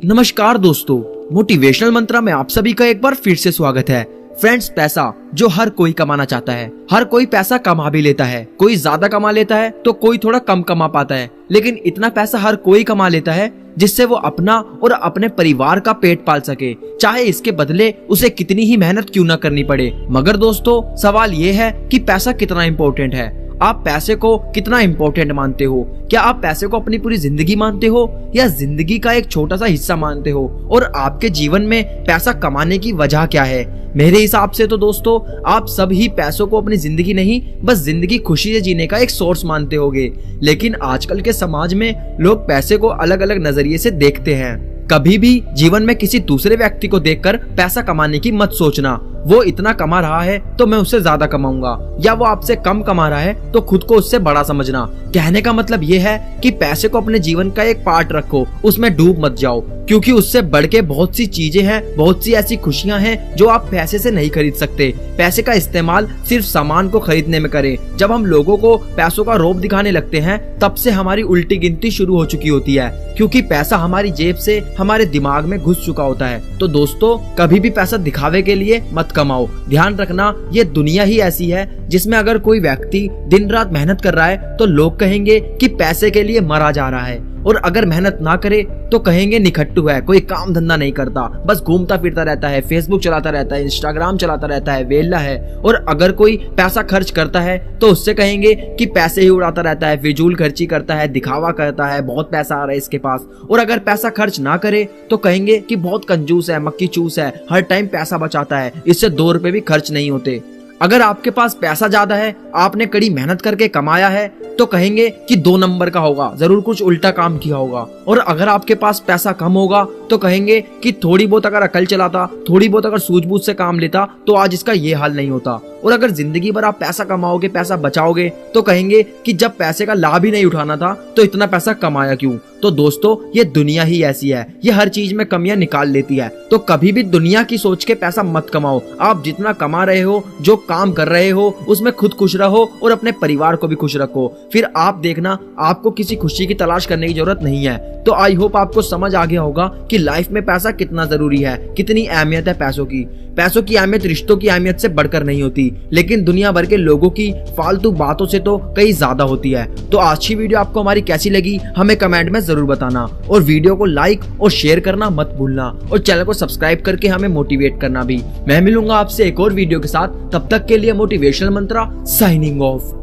नमस्कार दोस्तों, मोटिवेशनल मंत्रा में आप सभी का एक बार फिर से स्वागत है। फ्रेंड्स, पैसा जो हर कोई कमाना चाहता है, हर कोई पैसा कमा भी लेता है। कोई ज्यादा कमा लेता है तो कोई थोड़ा कम कमा पाता है, लेकिन इतना पैसा हर कोई कमा लेता है जिससे वो अपना और अपने परिवार का पेट पाल सके, चाहे इसके बदले उसे कितनी ही मेहनत क्यों ना करनी पड़े। मगर दोस्तों, सवाल ये है कि पैसा कितना इम्पोर्टेंट है। आप पैसे को कितना इम्पोर्टेंट मानते हो? क्या आप पैसे को अपनी पूरी जिंदगी मानते हो या जिंदगी का एक छोटा सा हिस्सा मानते हो? और आपके जीवन में पैसा कमाने की वजह क्या है? मेरे हिसाब से तो दोस्तों, आप सब ही पैसों को अपनी जिंदगी नहीं, बस जिंदगी खुशी से जीने का एक सोर्स मानते होगे। लेकिन आजकल के समाज में लोग पैसे को अलग अलग नजरिए से देखते हैं। कभी भी जीवन में किसी दूसरे व्यक्ति को देखकर पैसा कमाने की मत सोचना। वो इतना कमा रहा है तो मैं उससे ज्यादा कमाऊंगा, या वो आपसे कम कमा रहा है तो खुद को उससे बड़ा समझना। कहने का मतलब ये है कि पैसे को अपने जीवन का एक पार्ट रखो, उसमें डूब मत जाओ, क्योंकि उससे बढ़ के बहुत सी चीजें हैं, बहुत सी ऐसी खुशियां हैं जो आप पैसे से नहीं खरीद सकते। पैसे का इस्तेमाल सिर्फ सामान को खरीदने में करें। जब हम लोगों को पैसों का रौब दिखाने लगते हैं, तब से हमारी उल्टी गिनती शुरू हो चुकी होती है, क्योंकि पैसा हमारी जेब से हमारे दिमाग में घुस चुका होता है। तो दोस्तों, कभी भी पैसा दिखावे के लिए मत कमाओ। ध्यान रखना, ये दुनिया ही ऐसी है जिसमें अगर कोई व्यक्ति दिन रात मेहनत कर रहा है तो लोग कहेंगे कि पैसे के लिए मरा जा रहा है, और अगर मेहनत ना करे तो कहेंगे निखट्टू है, कोई काम धंधा नहीं करता, बस घूमता फिरता रहता है, फेसबुक चलाता रहता है, इंस्टाग्राम चलाता रहता है, वेला है। और अगर कोई पैसा खर्च करता है तो उससे कहेंगे कि पैसे ही उड़ाता रहता है, फिजूल खर्ची करता है, दिखावा करता है, बहुत पैसा आ रहा है इसके पास। और अगर पैसा खर्च ना करे तो कहेंगे कि बहुत कंजूस है, मक्खी चूस है, हर टाइम पैसा बचाता है, इससे 2 रुपए भी खर्च नहीं होते। अगर आपके पास पैसा ज्यादा है, आपने कड़ी मेहनत करके कमाया है, तो कहेंगे कि 2 नंबर का होगा, जरूर कुछ उल्टा काम किया होगा। और अगर आपके पास पैसा कम होगा तो कहेंगे कि थोड़ी बहुत अगर अकल चलाता, थोड़ी बहुत अगर सूझबूझ से काम लेता तो आज इसका ये हाल नहीं होता। और अगर जिंदगी भर आप पैसा कमाओगे, पैसा बचाओगे, तो कहेंगे कि जब पैसे का लाभ ही नहीं उठाना था तो इतना पैसा कमाया क्यों। तो दोस्तों, ये दुनिया ही ऐसी है, ये हर चीज में कमियां निकाल लेती है। तो कभी भी दुनिया की सोच के पैसा मत कमाओ। आप जितना कमा रहे हो, जो काम कर रहे हो, उसमें खुद खुश रहो और अपने परिवार को भी खुश रखो। फिर आप देखना, आपको किसी खुशी की तलाश करने की जरूरत नहीं है। तो आई होप आपको समझ आ गया होगा कि लाइफ में पैसा कितना जरूरी है, कितनी अहमियत है पैसों की। पैसों की अहमियत रिश्तों की अहमियत से बढ़कर नहीं होती, लेकिन दुनिया भर के लोगों की फालतू बातों से तो कहीं ज्यादा होती है। तो आज की वीडियो आपको हमारी कैसी लगी, हमें कमेंट में जरूर बताना, और वीडियो को लाइक और शेयर करना मत भूलना, और चैनल को सब्सक्राइब करके हमें मोटिवेट करना भी। मैं मिलूंगा आपसे एक और वीडियो के साथ, तब तक के लिए मोटिवेशनल मंत्रा साइनिंग ऑफ।